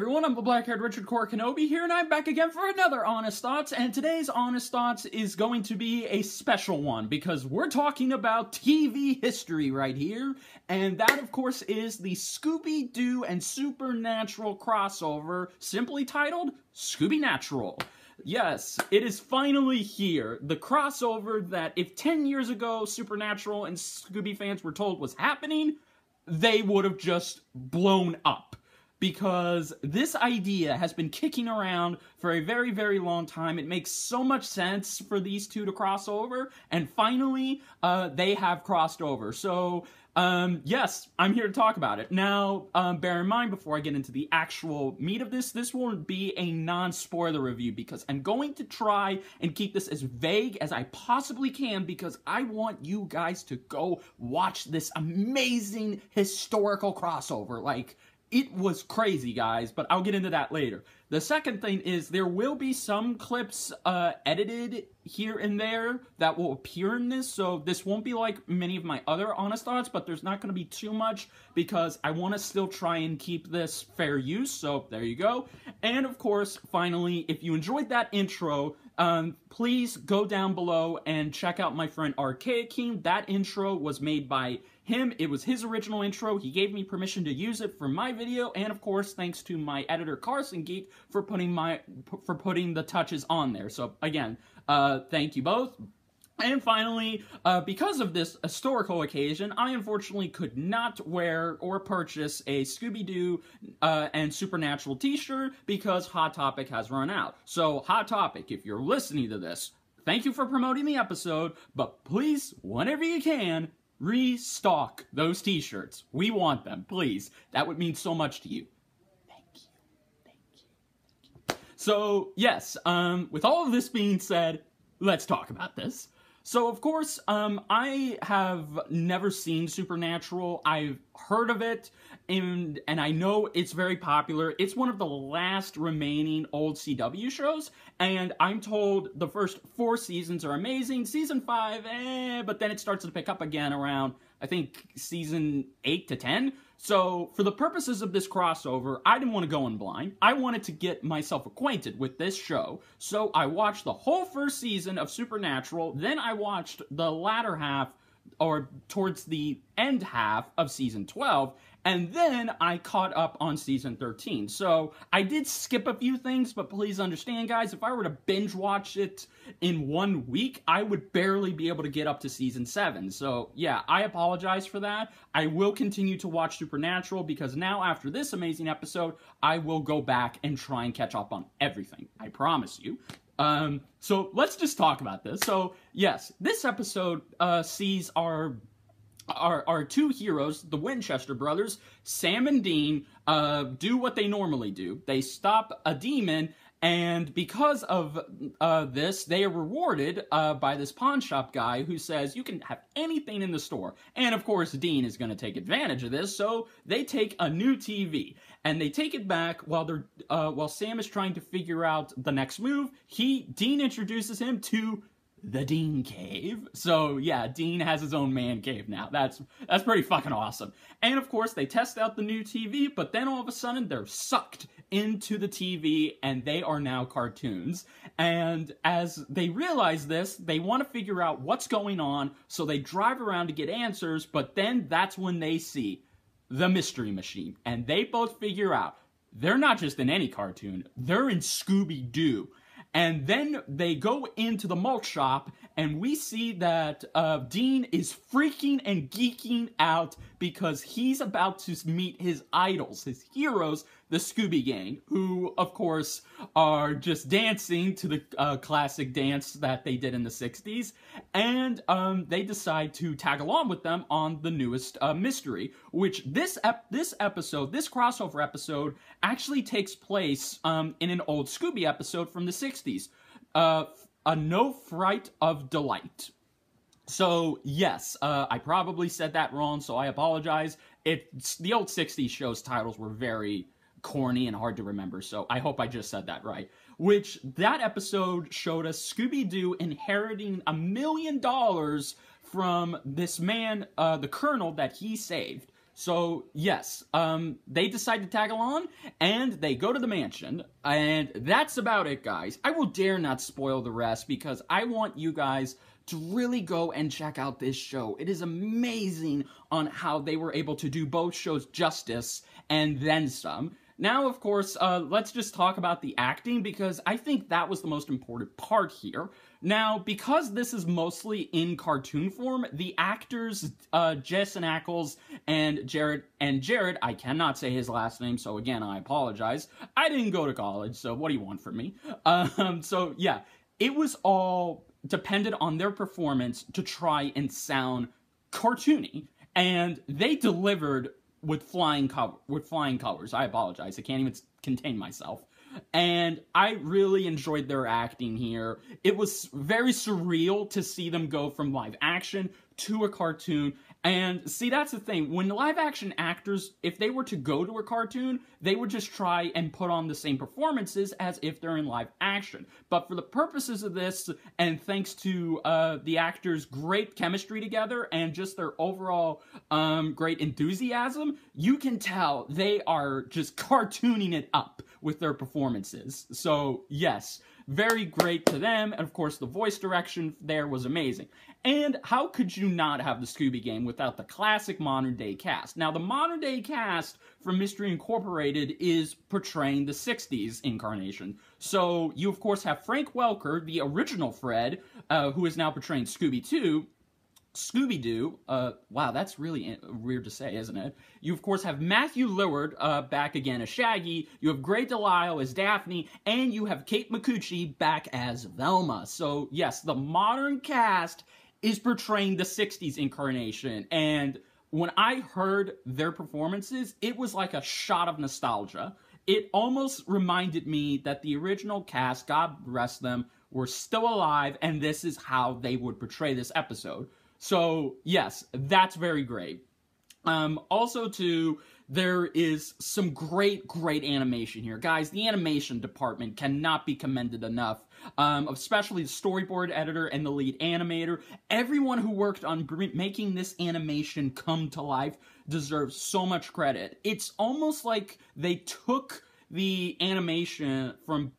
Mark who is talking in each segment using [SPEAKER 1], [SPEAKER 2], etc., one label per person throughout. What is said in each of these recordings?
[SPEAKER 1] everyone, I'm the black-haired Richard Core Kenobi here, and I'm back again for another Honest Thoughts, and today's Honest Thoughts is going to be a special one, because we're talking about TV history right here, and that, of course, is the Scooby-Doo and Supernatural crossover, simply titled Scoobynatural. Yes, it is finally here. The crossover that if 10 years ago Supernatural and Scooby fans were told was happening, they would have just blown up. Because this idea has been kicking around for a very, very long time. It makes so much sense for these two to cross over, and finally, they have crossed over. So, yes, I'm here to talk about it. Now, bear in mind, before I get into the actual meat of this will be a non-spoiler review, because I'm going to try and keep this as vague as I possibly can, because I want you guys to go watch this amazing historical crossover. Like, it was crazy, guys, but I'll get into that later. The second thing is there will be some clips edited here and there that will appear in this, so this won't be like many of my other Honest Thoughts, but there's not going to be too much because I want to still try and keep this fair use, so there you go. And of course, finally, if you enjoyed that intro, please go down below and check out my friend Archaic King. That intro was made by him. It was his original intro. He gave me permission to use it for my video, and of course, thanks to my editor Carson Geek for putting the touches on there. So again, thank you both. And finally, because of this historical occasion, I unfortunately could not wear or purchase a Scooby-Doo and Supernatural t-shirt because Hot Topic has run out. So, Hot Topic, if you're listening to this, thank you for promoting the episode, but please, whenever you can, restock those t-shirts. We want them, please. That would mean so much to you. Thank you. Thank you. Thank you. So, yes, with all of this being said, let's talk about this. So, of course, I have never seen Supernatural. I've heard of it, and I know it's very popular. It's one of the last remaining old CW shows, and I'm told the first 4 seasons are amazing. Season 5, but then it starts to pick up again around, I think, season 8 to 10. So, for the purposes of this crossover, I didn't want to go in blind. I wanted to get myself acquainted with this show. So, I watched the whole first season of Supernatural, then I watched the latter half, or towards the end half of season 12, and then I caught up on season 13. So, I did skip a few things, but please understand, guys, if I were to binge watch it in 1 week, I would barely be able to get up to season 7. So, yeah, I apologize for that. I will continue to watch Supernatural, because now, after this amazing episode, I will go back and try and catch up on everything. I promise you. So, let's just talk about this. So, yes, this episode sees our 2 heroes, the Winchester brothers, Sam and Dean, do what they normally do. They stop a demon, and because of this, they are rewarded by this pawn shop guy who says, you can have anything in the store. And of course, Dean is going to take advantage of this, so they take a new TV. And they take it back while Sam is trying to figure out the next move. Dean introduces him to the Dean Cave. So, yeah, Dean has his own man cave now. That's pretty fucking awesome. And, of course, they test out the new TV, but then all of a sudden, they're sucked into the TV, and they are now cartoons. And as they realize this, they want to figure out what's going on, so they drive around to get answers, but then that's when they see the Mystery Machine. And they both figure out they're not just in any cartoon, they're in Scooby-Doo. And then they go into the malt shop, and we see that Dean is freaking and geeking out because he's about to meet his idols, his heroes, the Scooby Gang, who, of course, are just dancing to the classic dance that they did in the 60s, and they decide to tag along with them on the newest mystery, which this crossover episode, actually takes place in an old Scooby episode from the 60s, A No Fright of Delight. So, yes, I probably said that wrong, so I apologize. The old 60s show's titles were very corny and hard to remember, so I hope I just said that right. Which, that episode showed us Scooby-Doo inheriting $1 million from this man, the Colonel, that he saved. So, yes, they decide to tag along, and they go to the mansion, and that's about it, guys. I will dare not spoil the rest, because I want you guys to really go and check out this show. It is amazing on how they were able to do both shows justice, and then some. Now, of course, let's just talk about the acting, because I think that was the most important part here. Now, because this is mostly in cartoon form, the actors, Jason Ackles and Jared, I cannot say his last name, so again, I apologize. I didn't go to college, so what do you want from me? So yeah, it was all dependent on their performance to try and sound cartoony, and they delivered with flying colors. I apologize. I can't even contain myself. And I really enjoyed their acting here. It was very surreal to see them go from live action to a cartoon. And see, that's the thing. When live action actors, if they were to go to a cartoon, they would just try and put on the same performances as if they're in live action. But for the purposes of this, and thanks to the actors' great chemistry together and just their overall great enthusiasm, you can tell they are just cartooning it up with their performances. So, yes, very great to them, and of course the voice direction there was amazing. And how could you not have the Scooby Gang without the classic modern-day cast? Now, the modern-day cast from Mystery Incorporated is portraying the 60s incarnation. So, you of course have Frank Welker, the original Fred, who is now portraying Scooby-Doo, wow, that's really weird to say, isn't it? You, of course, have Matthew Lillard back again as Shaggy, you have Grey DeLisle as Daphne, and you have Kate Micucci back as Velma. So, yes, the modern cast is portraying the 60s incarnation, and when I heard their performances, it was like a shot of nostalgia. It almost reminded me that the original cast, God rest them, were still alive, and this is how they would portray this episode. So, yes, that's very great. Also, too, there is some great animation here. Guys, the animation department cannot be commended enough, especially the storyboard editor and the lead animator. Everyone who worked on making this animation come to life deserves so much credit. It's almost like they took the animation from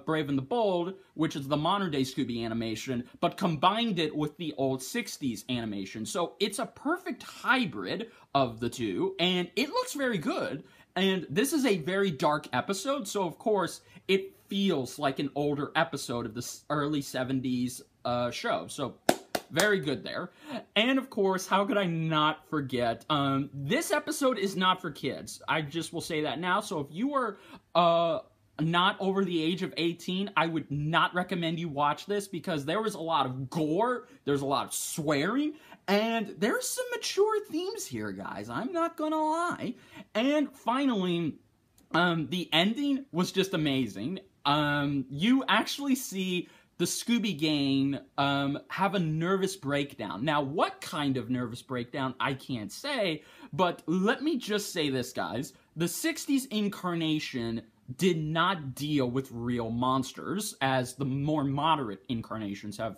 [SPEAKER 1] Brave and the Bold, which is the modern-day Scooby animation, but combined it with the old 60s animation. So it's a perfect hybrid of the two, and it looks very good. And this is a very dark episode, so of course, it feels like an older episode of the early 70s show. So, very good there. And of course, how could I not forget, this episode is not for kids. I just will say that now. So if you are not over the age of 18, I would not recommend you watch this, because there was a lot of gore, there's a lot of swearing, and there's some mature themes here, guys. I'm not gonna lie. And finally, the ending was just amazing. You actually see the Scooby Gang have a nervous breakdown. Now, what kind of nervous breakdown, I can't say, but let me just say this, guys. The 60s incarnation did not deal with real monsters, as the more moderate incarnations have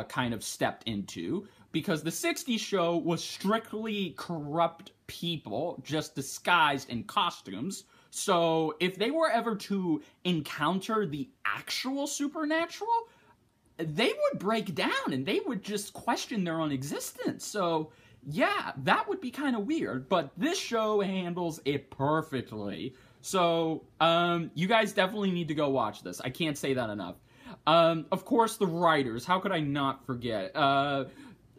[SPEAKER 1] kind of stepped into, because the 60s show was strictly corrupt people, just disguised in costumes. So, if they were ever to encounter the actual supernatural, they would break down and they would just question their own existence. So, yeah, that would be kind of weird, but this show handles it perfectly. So, you guys definitely need to go watch this. I can't say that enough. Of course, the writers. How could I not forget?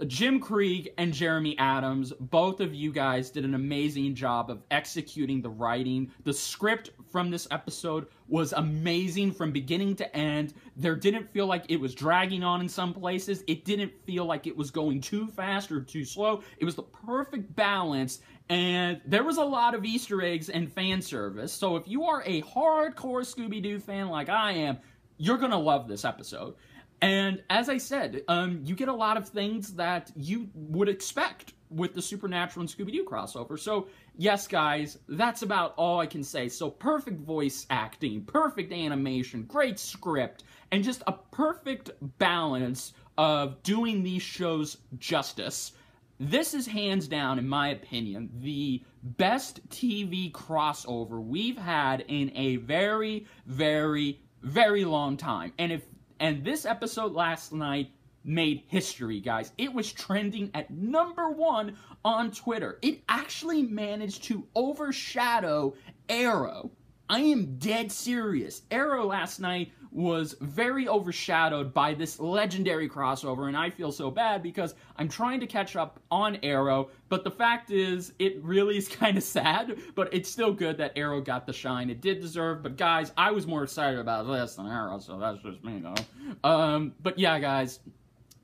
[SPEAKER 1] Jim Krieg and Jeremy Adams, both of you guys did an amazing job of executing the writing. The script from this episode was amazing from beginning to end. There didn't feel like it was dragging on in some places. It didn't feel like it was going too fast or too slow. It was the perfect balance, and there was a lot of Easter eggs and fan service. So if you are a hardcore Scooby-Doo fan like I am, you're gonna love this episode. And as I said, you get a lot of things that you would expect with the Supernatural and Scooby-Doo crossover. So, yes, guys, that's about all I can say. So, perfect voice acting, perfect animation, great script, and just a perfect balance of doing these shows justice. this is hands down, in my opinion, the best TV crossover we've had in a very, very, very long time. And this episode last night made history, guys. It was trending at #1 on Twitter. It actually managed to overshadow Arrow. I am dead serious. Arrow last night was very overshadowed by this legendary crossover, and I feel so bad because I'm trying to catch up on Arrow, but the fact is, it really is kind of sad, but it's still good that Arrow got the shine it did deserve. But guys, I was more excited about this than Arrow, so that's just me, though. But yeah, guys,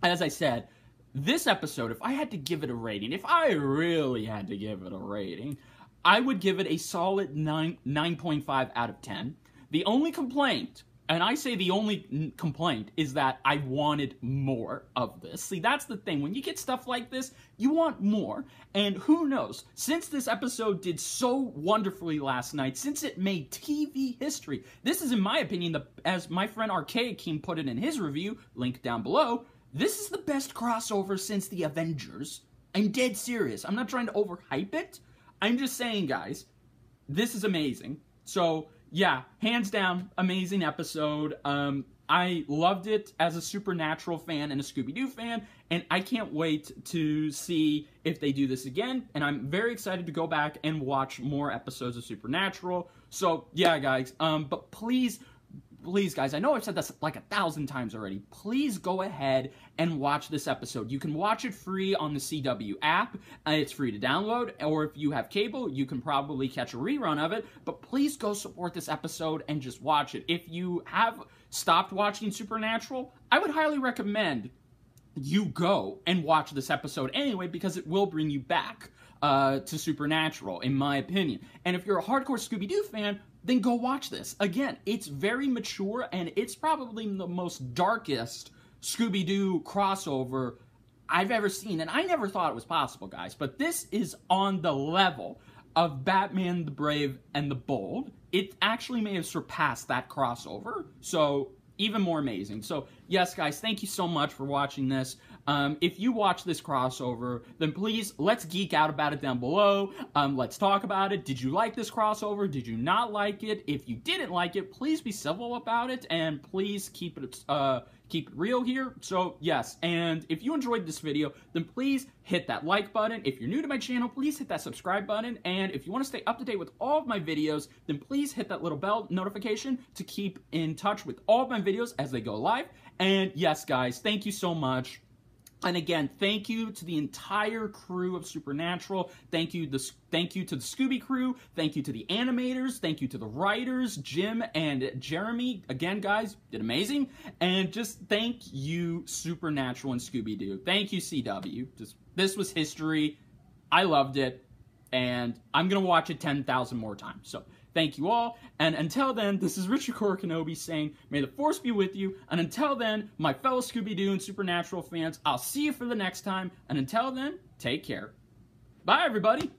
[SPEAKER 1] as I said, this episode, if I had to give it a rating, if I really had to give it a rating, I would give it a solid 9.5 out of 10. The only complaint, and I say the only complaint, is that I wanted more of this. See, that's the thing. When you get stuff like this, you want more. And who knows, since this episode did so wonderfully last night, since it made TV history, this is, in my opinion, as my friend Archaic King put it in his review, link down below, this is the best crossover since the Avengers. I'm dead serious. I'm not trying to overhype it. I'm just saying, guys, this is amazing. So, yeah, hands down, amazing episode. I loved it as a Supernatural fan and a Scooby-Doo fan, and I can't wait to see if they do this again, and I'm very excited to go back and watch more episodes of Supernatural. So, yeah, guys, but please, guys, I know I've said this like 1,000 times already. Please go ahead and watch this episode. You can watch it free on the CW app. It's free to download. Or if you have cable, you can probably catch a rerun of it. But please go support this episode and just watch it. If you have stopped watching Supernatural, I would highly recommend you go and watch this episode anyway, because it will bring you back to Supernatural, in my opinion. And if you're a hardcore Scooby-Doo fan, then go watch this. Again, it's very mature, and it's probably the most darkest Scooby-Doo crossover I've ever seen. And I never thought it was possible, guys. But this is on the level of Batman the Brave and the Bold. It actually may have surpassed that crossover. So, even more amazing. So, yes, guys, thank you so much for watching this. If you watch this crossover, then please, let's geek out about it down below. Let's talk about it. Did you like this crossover? Did you not like it? If you didn't like it, please be civil about it, and please keep it real here. So, yes, and if you enjoyed this video, then please hit that like button. If you're new to my channel, please hit that subscribe button, and if you want to stay up to date with all of my videos, then please hit that little bell notification to keep in touch with all of my videos as they go live. And yes, guys, thank you so much. And again, thank you to the entire crew of Supernatural. Thank you to the Scooby crew. Thank you to the animators. Thank you to the writers, Jim and Jeremy. Again, guys, did amazing. And just thank you, Supernatural and Scooby-Doo. Thank you, CW. This was history. I loved it. And I'm going to watch it 10,000 more times. So, thank you all. And until then, this is Richard Core Kenobi saying, may the Force be with you. And until then, my fellow Scooby-Doo and Supernatural fans, I'll see you for the next time. And until then, take care. Bye, everybody.